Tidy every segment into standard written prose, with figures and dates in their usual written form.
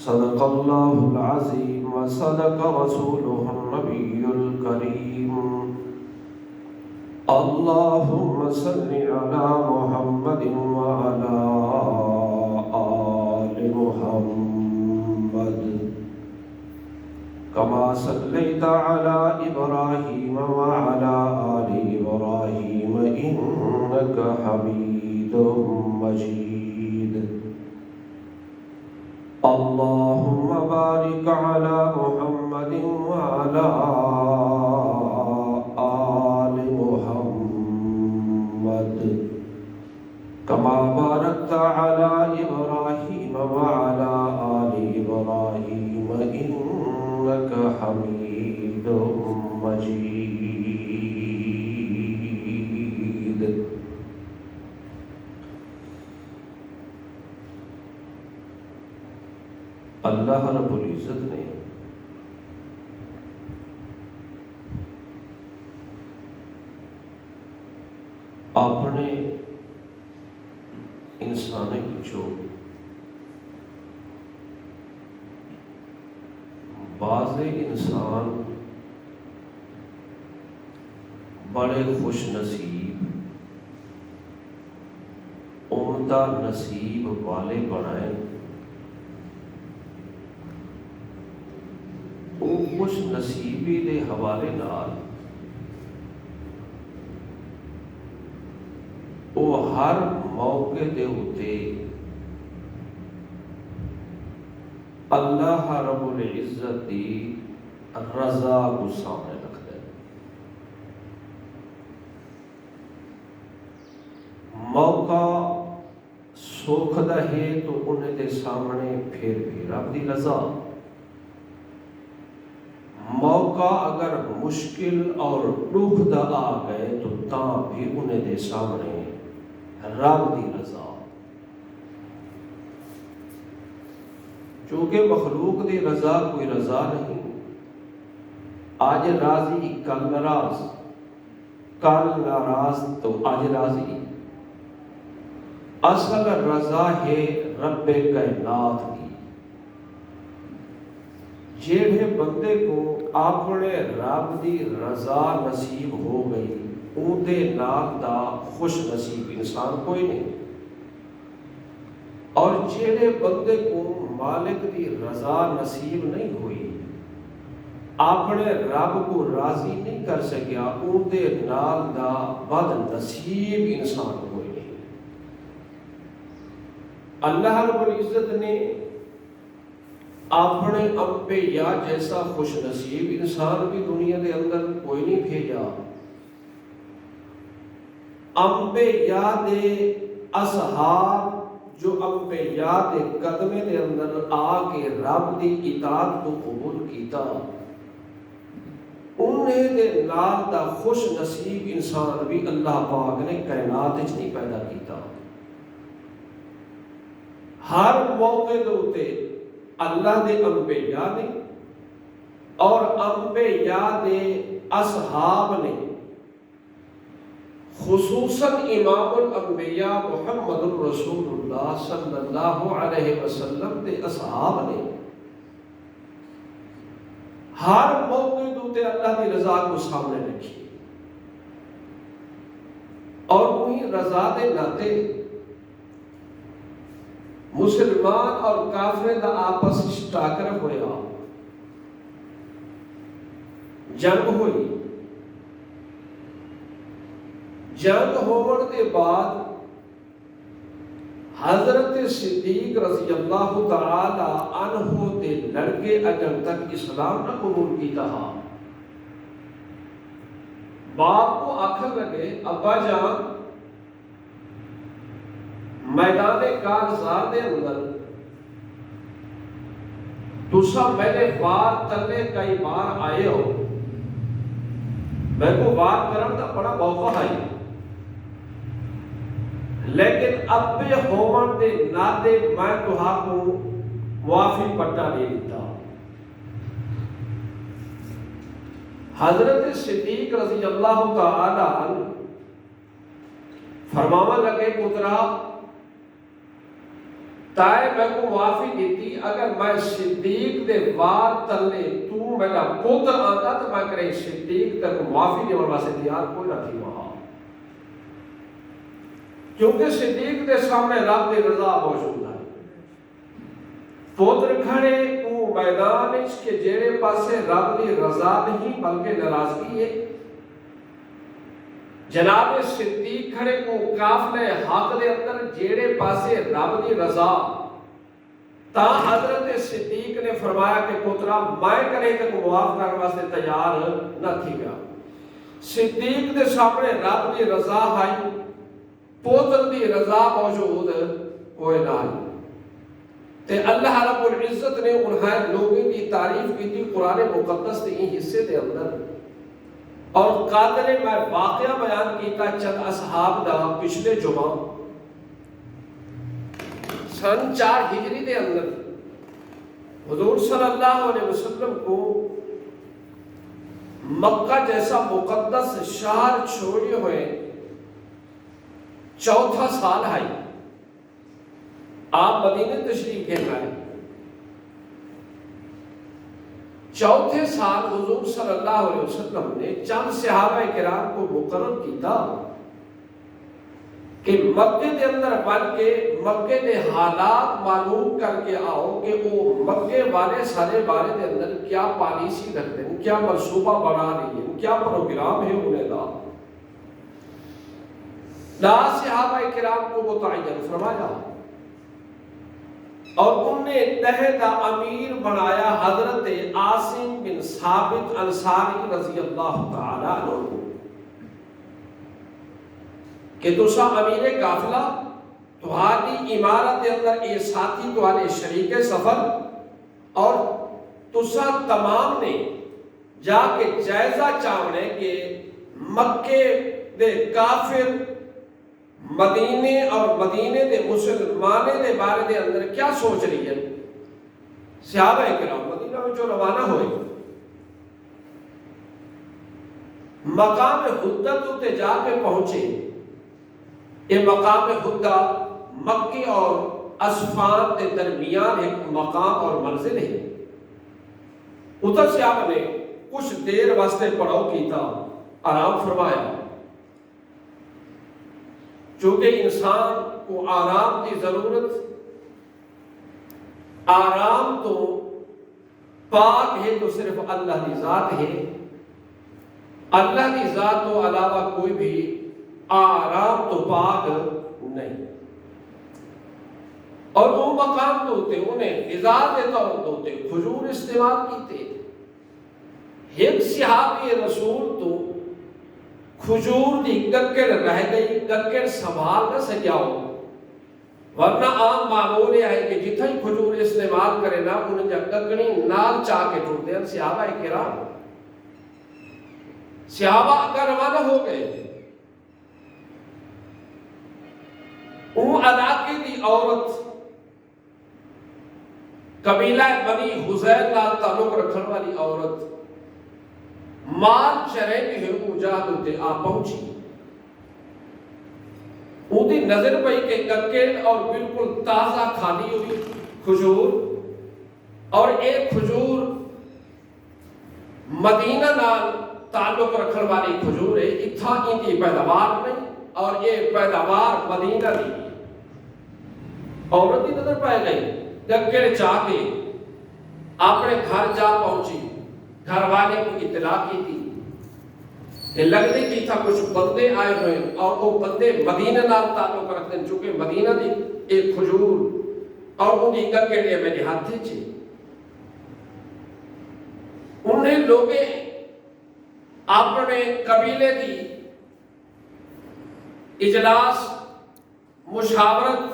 صدق الله العظيم وصدق رسوله النبي الكريم. اللهم صل على محمد وعلى آل محمد كما صليت على إبراهيم وعلى آل إبراهيم إنك حميد مجيد. اللهم بارك على محمد وعلى آل محمد كما باركت على إبراهيم وعلى آل إبراهيم إنك حميد مجيد. اللہ رب العزت نے اپنے انسانی جو بعض انسان بڑے خوش نصیب عمدہ نصیب والے بنائے. خوش نصیبی دے حوالے نال وہ ہر موقع دے ہوتے اللہ رب العزت دی رضا کو سامنے رکھ دے. موقع سوکھ دا ہے تو انہیں دے سامنے پھر بھی رب دی رضا. موقع اگر مشکل اور دکھ دا آ گئے تو تاں بھی انہیں دے سامنے رب دی رضا. چونکہ مخلوق دی رضا کوئی رضا نہیں. آج راضی کل ناراض، کل ناراض تو آج راضی. اصل رضا ہے رب کائنات کی. جیڑے بندے کو اپنے رب دی رضا نصیب ہو گئی اون دے نال دا خوش نصیب انسان کوئی نہیں. اور جیڑے بندے کو مالک دی رضا نصیب نہیں ہوئی، اپنے رب کو راضی نہیں کر سکیا، اون دے نال دا بد نصیب انسان کوئی نہیں. اللہ رب العزت نے اپنے انبیاء جیسا خوش نصیب انسان بھی دنیا دے اندر کوئی نہیں بھیجا. انبیاء دے اصحاب جو انبیاء دے قدمے دے اندر آ کے رب دی اطاعت کو قبول کیتا، انہیں دے نال دا خوش نصیب انسان بھی اللہ پاک نے کائنات وچ نہیں پیدا کیتا. ہر موقع دے اوتے اللہ دے انبیاء نے اور انبیاء دے اصحاب نے، خصوصاً امام الانبیاء محمد الرسول اللہ صلی اللہ علیہ وسلم دے اصحاب نے ہر موقع دوتے اللہ دی رضا کو سامنے رکھی. اور وہی رضا دے ناتے مسلمان اور کافر دا آپس ٹاکر ہویا، جنگ ہوئی. جنگ ہونے کے بعد حضرت صدیق رضی اللہ تعالی عنہ دے لڑکے اگر تک اسلام نہ قبول کیتا. باپ کو آخر لگے ابا جان میدان کاغذات دے اندر تسا میرے وار تلے کئی بار آئے ہو، میں کو وار کرن دا بڑا موقع ہے، لیکن ابے ہومن دے ناتے میں تہاں کو معافی پٹا دے دیتا. حضرت صدیق رضی اللہ تعالی عنہ فرماوا لگے پترا تائے میں کو معافی دیتی اگر میں صدیق دے وار تلے تو میرا پوتر آتا تو میں کرے صدیق تک معافی دینے واسطے تیار کوئی نہ تھی وہاں، کیونکہ صدیق دے سامنے رب دی رضا موجود ہے۔ پوتر کھڑے تو میدان اس کے جیڑے پاسے رب دی رضا نہیں بلکہ ناراضگی ہے، جناب صدیق کھڑے کو قافلے حق دے اندر جیڑے پاسے رب دی رضا، تا حضرت صدیق نے فرمایا کہ پترا میں کرے تے کو معاف کرنے واسطے تیار نہ تھی گیا۔ صدیق دے سامنے رب دی رضا ہے، پوتر دی رضا موجود کوئی نہ ہے۔ تے اللہ رب العزت نے انہیں لوگوں کی تعریف کی تھی قرآن مقدس کے ان حصے دے اندر، اور قادر میں واقعہ بیان کیتا چند اصحاب دا پچھلے جمعہ سن 4 ہجری دے اندر حضور صلی اللہ علیہ وسلم کو مکہ جیسا مقدس شہر چھوڑے ہوئے 4تھا سال ہے، آپ مدینہ تشریف لے آئے۔ 4تھے سال حضور صلی اللہ علیہ وسلم نے چند صحابہ کرام کو مقرر کیتا کہ مکے دے اندر بن کے مکے دے حالات معلوم کر کے آؤ کہ وہ مکے والے سارے بارے دے اندر کیا پالیسی رکھتے ہیں، کیا منصوبہ بنا رہی ہیں، کیا پروگرام ہے انہیں لا صحابہ کرام کو متعین فرمایا، اور ان نے عہدہ امیر بنایا حضرت عاصم بن ثابت انصاری رضی اللہ تعالی عنہ کہ تسا امیر قافلہ تہاڈی عمارت کے اندر اے ساتھی تہاڈے شریک سفر، اور تسا تمام نے جا کے جائزہ چاہنے کہ مکے دے کافر مدینے اور مدینے دے مسلمانے دے بارے دے اندر کیا سوچ رہی ہے۔ صحابہ کرام مدینہ میں جو روانہ ہوئے مقام حدت تے جا کے پہنچے۔ یہ مقام حدہ مکی اور اسفان کے درمیان ایک مقام اور منزل ہے۔ ادھر سے آپ نے کچھ دیر واسطے پڑاؤ کیتا، آرام فرمایا، چونکہ انسان کو آرام کی ضرورت، آرام تو پاک ہے تو صرف اللہ کی ذات ہے، اللہ کی ذات تو علاوہ کوئی بھی آرام تو پاک نہیں۔ اور وہ مقام دوتے انہیں غذا دیتا ہوتے کھجور استعمال کیتے، ایک صحابی رسول تو کھجور دی گکڑ رہ گئی، گکڑ سنبھال نہ سکیاؤ، ورنہ عام معمول ہے کہ جتھا ہی کھجور استعمال کرے نا انہیں جا گکڑی نال چاہ کے ٹوٹ دیں۔ صحابہ کرام صحابہ اگر روانہ ہو گئے، وہ علاقے دی عورت قبیلہ بنی حزیل نال تعلق رکھن والی عورت مال چرے کے ہرو جہاں دوتے آ پہنچی، وہ دی نظر پئی کہ گکڑ اور بالکل تازہ کھالی ہوئی کھجور، اور ایک کھجور مدینہ نال تعلق رکھن والی کھجور ہے، اتھا ان کی پیداوار نہیں اور یہ پیداوار مدینہ دی۔ عورت کی نظر پائے گئی، گکڑ چاہ کے اپنے گھر جا پہنچی، گھر والے کو اطلاع کی تھی کہ لگنے کی تھا کچھ بندے آئے ہوئے، اور وہ بندے مدینہ نال تعلق رکھتے ہیں، چونکہ مدینہ دی ایک کھجور اور ان کی گکڑ یہ میرے ہاتھ چھے۔ انہیں لوگے اپنے قبیلے دی اجلاس مشاورت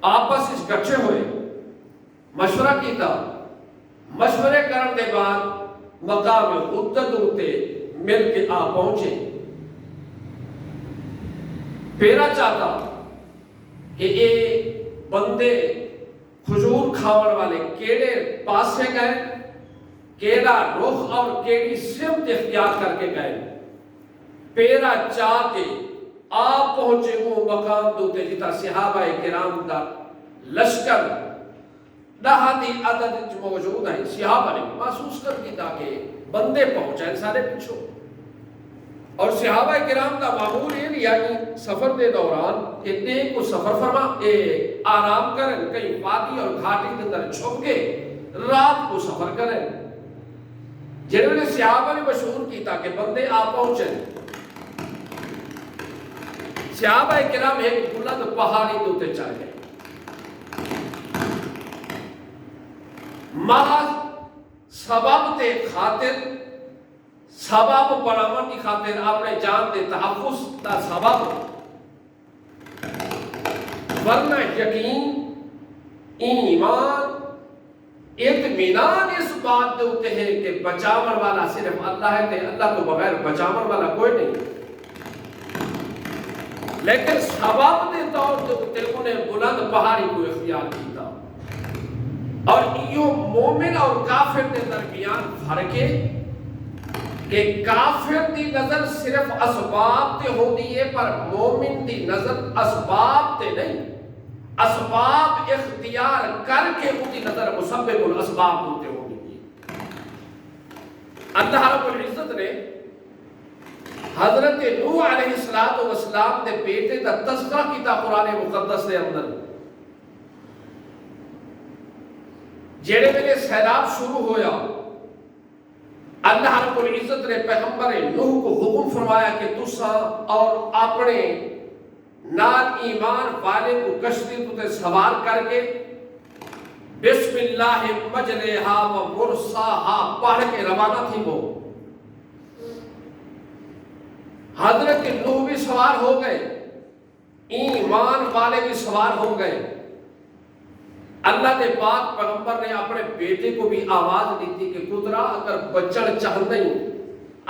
آپس اس گچھے ہوئے مشورہ کیتا، مشورے کرنے دے بعد مقام حدت ہوتے مل کے آ پہنچے۔ پیرا چاہتا کہ یہ بندے کھجور کھاون والے کیڑے پاسے گئے، کیڑا رخ اور کیڑی سمت اختیار کر کے گئے، پیرا چاہ کے آپ پہنچے وہ مقام دوتے جتا صحابہ کرام دا لشکر دہا دی عدد موجود ہیں، صحابہ نے محسوس کر کی تاکہ بندے پہنچائیں سارے پچھو، اور صحابہ کرام کا معمول یہ یعنی سفر دے دوران ایک کو سفر فرما آرام کریں، کئی وادی اور گھاٹی کے اندر چھپ کے رات کو سفر کریں، جنہوں نے صحابہ نے مشہور کی تاکہ بندے آ پہنچیں۔ صحابہ کرام ایک بلند پہاڑی دوتے چڑھ گئے، محض سبب تے خاطر، سبب بناون کی خاطر، اپنے جان دے تحفظ دا سبب، ورنہ یقین، ایمان، اطمینان اس بات دے ہوتے ہیں کہ بچاون والا صرف اللہ ہے، تے اللہ تو بغیر بچاون والا کوئی نہیں، لیکن سبب دے طور دے ہوتے انہیں بلند پہاڑی کو اختیار کیتا، اور یہ مومن اور کافر دے درمیان فرق ہے کہ کافر دی نظر صرف اسباب تے ہو دی ہے، پر مومن دی نظر اسباب تے نہیں، اسباب اختیار کر کے ان کی نظر مسبب الاسباب ہوتے ہو دی ہے۔ اللہ رب العزت نے حضرت نوح علیہ السلام دے بیٹے دا تذکرہ کیتا قرآن مقدس دے اندر، جیڑے ویلے سیلاب شروع ہویا، اللہ رب العزت نے پیغمبر نوح کو حکم فرمایا کہ تساں اور اپنے نال ایمان والے کو کشتی تے سوار کر کے بسم اللہ مجریہا و مرساہا پڑھ کے روانہ تھی وہ۔ حضرت نوح بھی سوار ہو گئے، ایمان والے بھی سوار ہو گئے۔ اللہ نے پاک پیغمبر نے اپنے بیٹے کو بھی آواز دی تھی کہ پترا اگر بچڑ چاہندے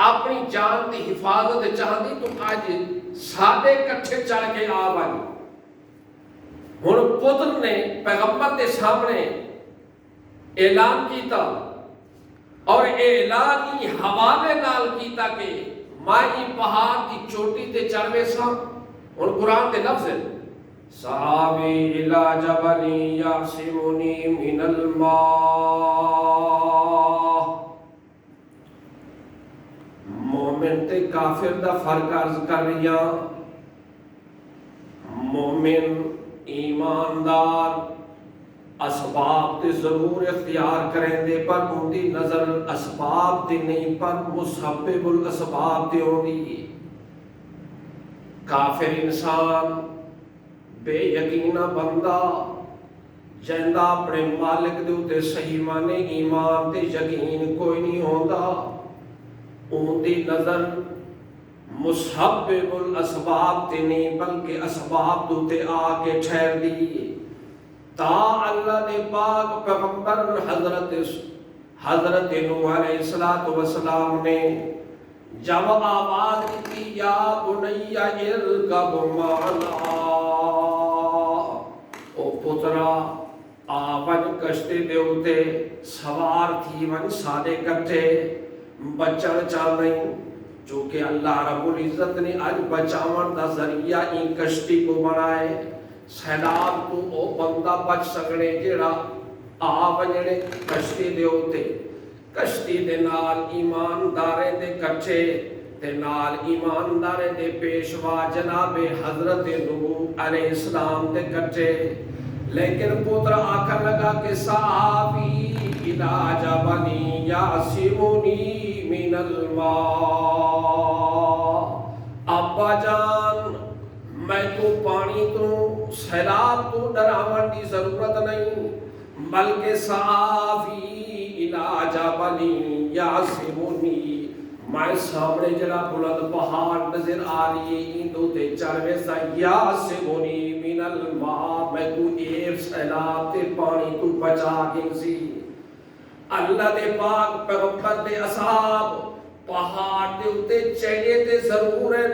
اپنی جان دی حفاظت چاہندی تو آج ساڑے کٹھے چڑھ کے آوائی۔ ہن پتر نے پیغمبر کے سامنے اعلان کیتا، اور اعلان ہی حوالے نال کیتا کہ مائی پہاڑ کی چوٹی تے چڑھوے سا۔ ہن قرآن دے لفظ ہے سآوی الی جبل یعصمنی من الماء، مومن تے کافر دا فرق عرض کر رہیا۔ مومن ایماندار اسباب تے ضرور اختیار کریں دے، پر ان دی نظر اسباب تے نہیں پر مسبب الاسباب تے ہوندی۔ کافر انسان، بے یقینہ بندہ جہندا اپنے مالک دے تے صحیح معنی ایمان تے یقین کوئی نہیں ہوندا، ان دی نظر مسبب الاسباب تے نہیں بلکہ اسباب دے تے آ کے ٹھہر دی۔ تا اللہ نے پاک پیغمبر حضرت نوح علیہ السلام نے جب آواز دی یا بنی ارکب معنا، او پترا آون کشتی دے اتے سوار تھی ون سارے کٹھے بچڑ چاہ نہیں، چونکہ اللہ رب العزت نے آج بچاون دا ذریعہ ان کشتی کو بنائے۔ سیلاب تو او بندہ بچ سکنے جڑا آونجنے کشتی دے ہوتے، کشتی دے نال ایماندارے دے کٹھے تے نال ایماندارے دے پیشوا جناب حضرت نوح علیہ السلام دے کٹھے۔ لیکن پتر آکھن لگا کہ سآوی الی جبل یعصمنی من الماء، ابا جان میں تو پانی تو سیلاب تو ڈراون دی ضرورت نہیں، بلکہ سآوی الی جبل یعصمنی، میں سامنے جڑا بلند پہاڑ نظر آ رہی ہے ایندو تے چڑھوے سا یعصمنی من الماء، میں کو ایف سیلاب تے پانی تو بچا گنسی۔ اللہ دے پاک پیغمبر دے اصحاب پہاڑ دے اتے چڑھے تے ضرور ہیں،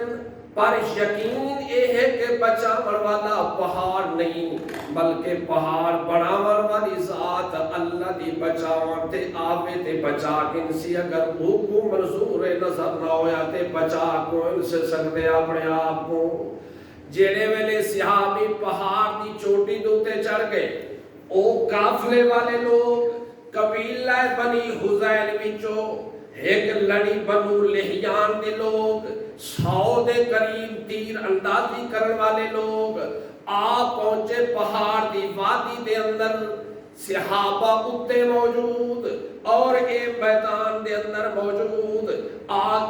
پر یقین اے ہے کہ بچاون والا پہاڑ نہیں بلکہ پہاڑ بناون والی ذات اللہ دی بچاون تے آوے تے بچا کنسی۔ اگر وہ کو منظور نظر نہ ہویا تے بچا کون سے سکتے اپنے آپ کو، جڑے ویلے صحابی پہاڑ دی چوٹی دوتے چڑھ گئے او قافلے والے لوگ قبیلہ بنی حذیل وچوں ایک لڑی بنو لحیان دے لوگ 100 دے قریب تیر اندازی کرن والے لوگ پہنچے پہاڑ دی وادی دے اندر صحابہ اتے موجود اور اے میدان دے اندر موجود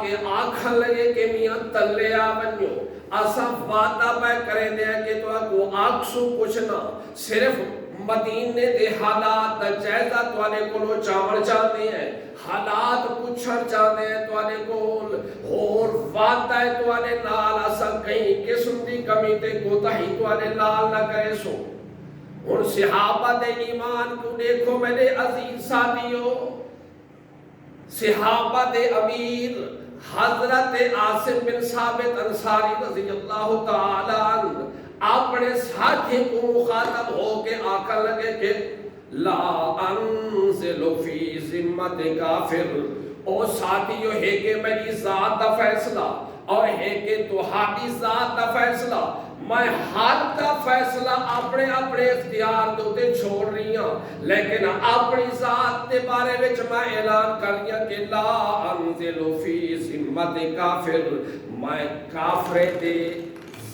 کے آکھن لگے کہ میاں تلے ونجو اسا وعدہ پہ کرے دیا کہ تو کو آکسو کچھ نہ صرف مدینے دے حالات دا جائزہ توانے کولو چاور چاہتے ہیں حالات پوچھر چاہتے ہیں توانے کول اور وعدہ ہے توانے نال اسا کہیں قسم دی کمی تے کوتاہی توانے نال نہ کرے سو اور صحابہ دے ایمان کو دیکھو میرے عزیز ساتھیوں صحابہ دے امیر حضرت عاصم بن ثابت انصاری رضی اللہ تعالی عنہ اپنے ساتھی کو مخاطب ہو کے آکر لگے کہ لا انزل فی ذمت کافر او ساتھیوں ہے کہ میری ذات دا فیصلہ اور ہے کہ تہاڈی ذات دا فیصلہ میں ہر دا فیصلہ اپنے اختیار دوتے چھوڑ رہی ہوں لیکن اپنی ذات دے بارے وچ میں اعلان کر رہی ہوں کہ لا انزل فی ذمت کافر میں کافر دے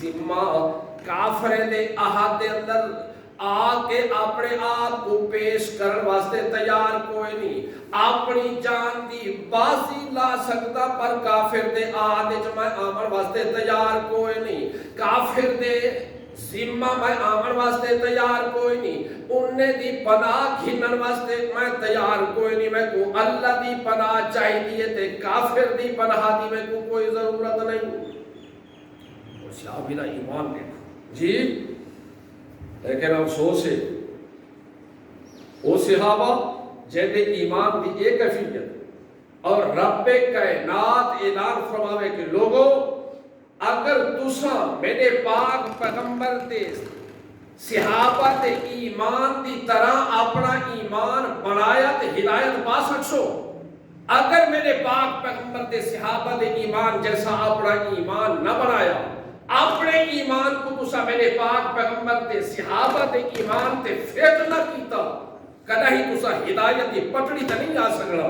ذمہ کافر دے احد دے اندر کے اپنے آپ کو پیش کرن واسطے تیار کوئی نہیں اپنی جان دی بازی لا سکتا پر کافر دے آدھے میں آمن واسطے تیار کوئی نہیں کافر دے ذمہ میں آمن واسطے تیار کوئی نہیں انہیں دی پناہ گھنن واسطے میں تیار کوئی نہیں میں کو اللہ دی پناہ چاہی دیئے تے کافر دی پناہ دی میں کو کوئی ضرورت نہیں اور صحابی دا ایمان دیکھو جی لیکن افسوس ہے وہ صحابہ جہدے ایمان دی ایک کیفیت اور رب کائنات اعلان فرماوے کہ لوگوں اگر تساں میرے پاک پیغمبر تے صحابہ تے ایمان دی طرح اپنا ایمان بنایا تے ہدایت پا سکسو اگر میرے پاک پیغمبر تے صحابہ تے ایمان جیسا اپنا ایمان نہ بنایا اپنے ایمان کو تسا میرے پاک پیغمبر تے صحابہ تے ایمان تے فیت نہ کیتا کدہ ہی تسا ہدایت دی پٹڑی تے نہیں آ سکڑا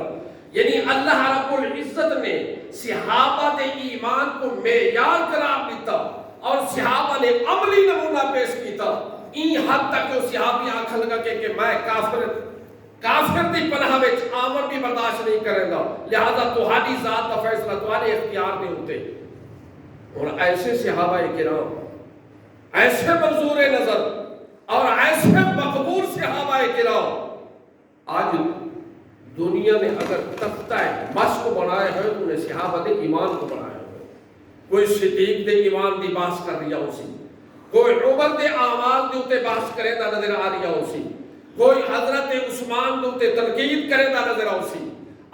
یعنی اللہ رب العزت نے صحابہ تے ایمان کو معیار قرار دیتا اور صحابہ نے عملی نمونہ پیش کیتا این حد تک جو صحابی آنکھ لگا کہ میں کافر دی پناہ وچ آمن بھی برداشت نہیں کرے گا لہذا تہاڈی ذات دا فیصلہ تہاڈے اختیار دے ہوتے اور ایسے صحابہ کرام ایسے منظور نظر اور ایسے مقبول صحابہ کرام آج دنیا میں اگر تختہ مشق کو بنائے ہوئے تو انہیں صحابہ دے ایمان کو بنائے ہوئے کوئی صدیق دے ایمان دی باس کر رہا اسی کوئی عمر دے اعمال دے اتے باس کرے دا نظر آ رہا اسی کوئی حضرت عثمان دے اتے تنقید کرے دا نظر آ اسی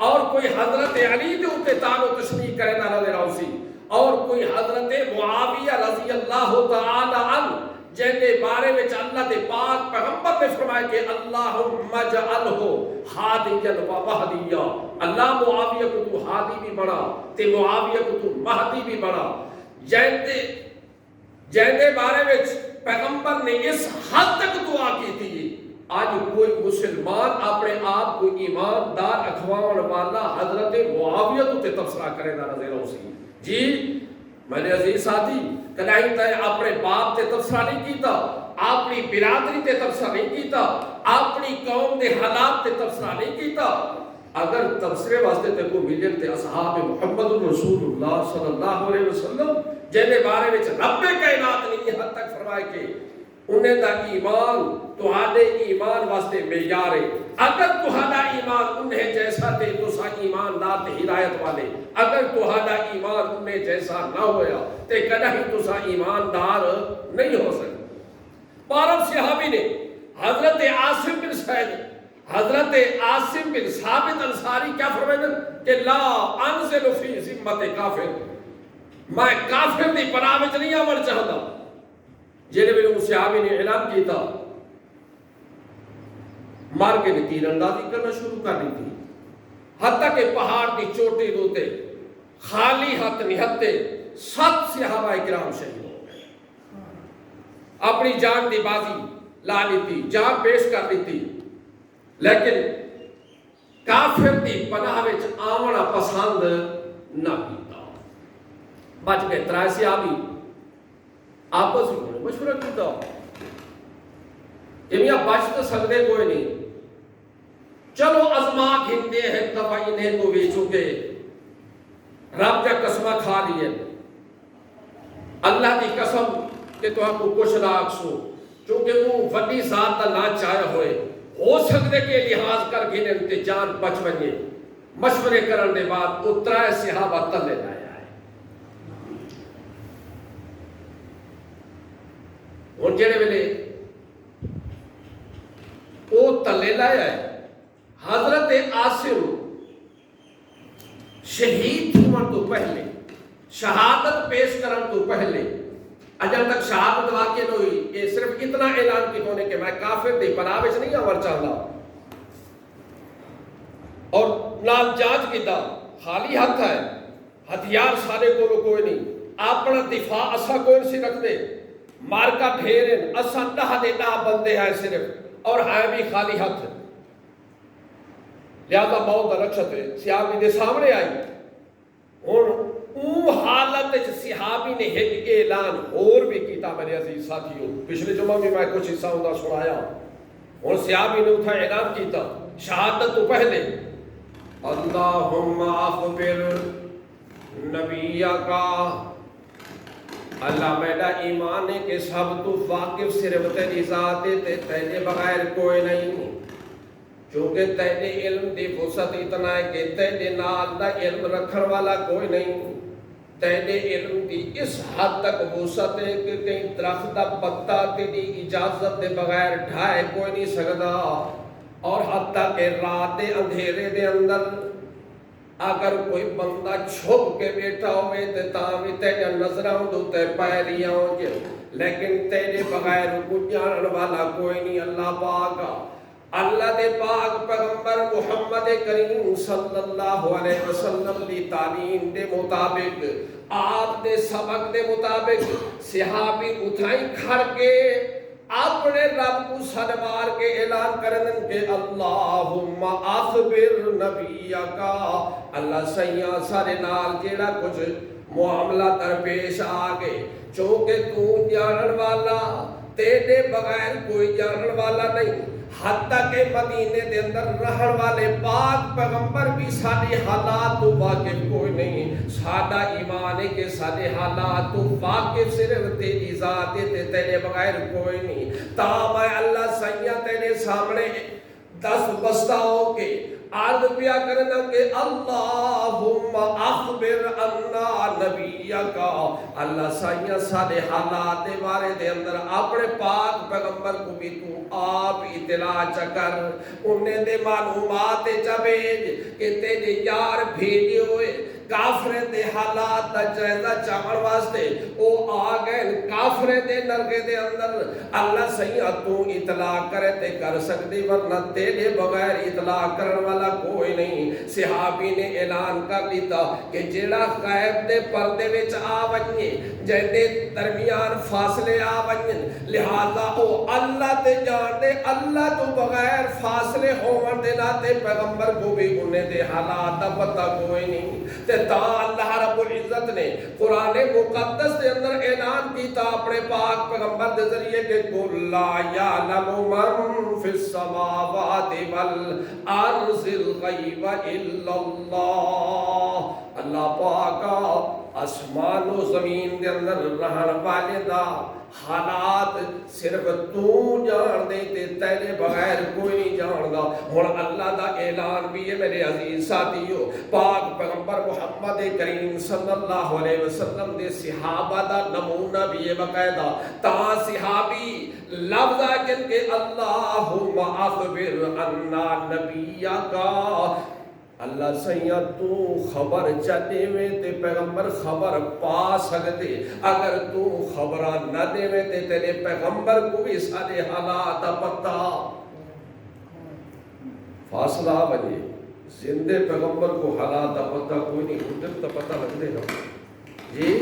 اور کوئی حضرت علی دے اتے تعال و تشریح کرے دا نظر آ اسی اور کوئی حضرت معاویہ رضی اللہ تعالی عنہ جن کے بارے میں اللہ دے پاک پیغمبر نے فرمایا کہ اللہم اجعلہ ہادیا و مہدیا اللہ معاویہ کو تو ہادی بھی بنا تے معاویہ کو تو مہدی بھی بنا جن کے بارے میں پیغمبر نے اس حد تک دعا کی تھی آج کوئی مسلمان اپنے آپ کو ایماندار اخوان والا حضرت معاویہ تو تے تبصرہ کرے دا نظر اسی جی میں نے عزیز ساتھی کدائی تے اپنے باپ تے تبصرہ نہیں کیتا اپنی برادری تے تبصرہ نہیں کیتا اپنی قوم دے حالات تے تبصرہ نہیں کیتا اگر تبصرے واسطے تے کو ملن تے اصحاب محمد رسول اللہ صلی اللہ علیہ وسلم جن بارے وچ رب کائنات نے یہ حد تک فرمایا کہ انہیں دا ایمان تہاڈے ایمان واسطے معیار ہے اگر تہاڈا ایمان انہیں جیسا تے تسا ایماندار تے ہدایت والے اگر تہاڈا ایمان انہیں جیسا نہ ہویا تے کدی ہی تسا ایماندار نہیں ہو سکتے پارب صحابی نے حضرت عاصم بن ثابت انصاری کیا فرمائے کہ لا انزل فی ذمت کافر میں کافر دی پناہ وچ نہیں آون چاہتا جنہیں میں اس صحابی نے اعلان کیا تھا مار کے بھی تیر اندازی کرنا شروع کر دی تھی حتیٰ کہ پہاڑ دی چوٹی دوتے خالی ہاتھ نہتے 7 صحابہ کرام شہید ہو گئے اپنی جان دی بازی لا لیتی، جان پیش کر لیتی، لیکن کافر دی پناہ وچ آونا پسند نہ کیتا۔ بچ گئے ترائے صحابی، آپس میں مشورہ کیتا کہ میاں بچ تو سکتے کوئی نہیں، چلو ازما گھنتے ہیں دفعہ انہیں کو ویچو کے رب جا قسمہ کھا دیئے، اللہ دی قسم کہ تو ہم کو کچھ نہ اکسو، چونکہ وہ وڈی ذات نہ چاہے ہوئے ہو سکتے کہ لحاظ کر گھنے تے جان بچ بنیے۔ مشورے کرن دے بعد اترائے صحابہ تلے لایا ہے۔ ان جڑے ویلے او تلے لایا ہے، حضرت عاصم شہید ہونے تو پہلے، شہادت پیش کرن تو پہلے، اجل تک شہادت واقع نہ ہوئی، یہ صرف اتنا اعلان کی ہونے کہ میں کافر دی پناہ وچ نہیں آور چاہتا، اور نال جانچ کیتا خالی ہاتھ ہے، ہتھیار سارے کو کوئی نہیں، اپنا دفاع اسا کوئی سی رکھ دے، مارکا ڈھیرن اسا دہ بندے ہیں صرف، اور ہیں بھی خالی ہاتھ، لہذا موت رکشت ہے صحابی دے سامنے آئی۔ اور او حالت صحابی نے ایک اعلان اور بھی کیتا میرے عزیز ساتھیوں، پچھلے جمعہ میں کوئی حصہ ہوندہ سنایا، اور صحابی نے اتھا اعلان کیتا شہادت تو پہلے، اللہم اخبر نبیہ کا، اللہ میڈا ایمان ہے کہ سب تو واقف صرف تیری ذات ہے، تیرے بغیر کوئی نہیں، چونکہ تیرے علم دی وسعت اتنا ہے کہ تیرے نال دا علم رکھن والا کوئی نہیں، تیرے علم دی اس حد تک وسعت ہے کہ کہیں درخت دا پتا تیری اجازت دے بغیر ڈھائے کوئی نہیں سکتا، اور حتیٰ کہ رات دے اندھیرے دے اندر اگر کوئی بندہ چھپ کے بیٹھا ہوئے تے تاوی تیرے نظروں دو تے پیریاں ہو جائے، لیکن تیرے بغیر کچھ جانن والا کوئی نہیں اللہ پاکا۔ اللہ دے پاک پیغمبر محمد کریم صلی اللہ علیہ وسلم دی تعلیم دے مطابق، آپ دے سبق دے مطابق صحابی اتھائیں کھڑ کے اپنے رب کو سنوار کے اعلان کردن کہ اللہم اخبر نبیہ کا، اللہ سیاں سارے نال جیڑا کچھ معاملہ درپیش آگے، چونکہ تو جانن والا تیرے بغیر کوئی جانن والا نہیں، حتیٰ کہ مدینے دے اندر رہن والے پاک پیغمبر بھی سارے حالات تو واقف کوئی نہیں، سادہ ایمان ہے کہ سارے حالات تو واقف صرف تیری ذات ہے، تیرے بغیر کوئی نہیں، تاہم اے اللہ سیاں تیرے سامنے دست بستہ ہو کے عرض پیا کرنا کہ اللہم اخبر انا نبیہ کا، اللہ سائیاں سارے حالات دے بارے دے اندر اپنے پاک پیغمبر کو بھی تو آپ اطلاع چکر، انہیں دے معلومات چبیج کہ تیرے یار بھیجے ہوئے کافرے دے حالات دا جائزہ چاہر واسطے او آگئے کافرے دے نرگے دے اندر، اللہ سیاں تو اطلاع کرے تے کر سکتے ورنہ تیرے بغیر اطلاع کرن والا کوئی نہیں۔ صحابی نے اعلان کر لیتا کہ جیڑا غیب دے پردے وچ آونیے، جیدے درمیان فاصلے آونین، لہذا او اللہ تے جان دے، اللہ تو بغیر فاصلے ہون دے ناتے پیغمبر کو بھی انہیں دے حالات دا پتہ کوئی نہیں، تے تا اللہ رب العزت نے قرآن مقدس دے اندر اعلان کیتا اپنے پاک پیغمبر دے ذریعے کہ قُلْ لَا يَعْلَمُ مَنْ فِي السَّمَاوَاتِ وَالْأَرْضِ الْغَيْبَ إِلَّا اللَّهُ، اللہ پاکا آسمان و زمین دے اندر رہن والے دا حالات صرف تو جان دے تے تیرے بغیر کوئی نہیں جان دا۔ اور اللہ دا اعلان بھی ہے میرے عزیز ساتھیو، پاک پیغمبر محمد کریم صلی اللہ علیہ وسلم دے صحابہ دا نمونہ بھی ہے باقاعدہ، تا صحابی لفظ آجن کے اللہم اخبر انا نبیہ کا، اللہ سیاں تو خبر چاہتے ہوئے تے پیغمبر خبر پا سکتے، اگر تو خبرہ نہ دے ہوئے تے تیرے پیغمبر کو بھی سارے حالات پتہ، فاصلہ بنے زندے پیغمبر کو حالات پتہ کوئی نہیں، مجھے تو پتہ لگ دے گا جی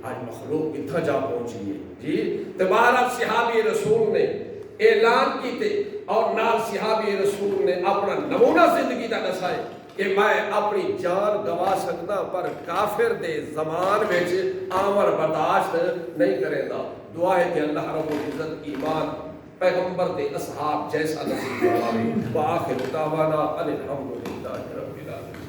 آج مخلوق کتنا جا پہنچی ہے جی. تو بہرحال صحابی رسول نے اعلان کیتے اور نال صحابی رسول نے اپنا نمونہ زندگی کا دسائے کہ میں اپنی جان گوا سکتا پر کافر دے زمان وچ عمل برداشت نہیں کرے گا. دعا ہے کہ اللہ رب العزت ایمان پیغمبر دے اصحاب جیسا نصیب فرمائے. باخر دعوانا ان الحمد للہ رب العالمین.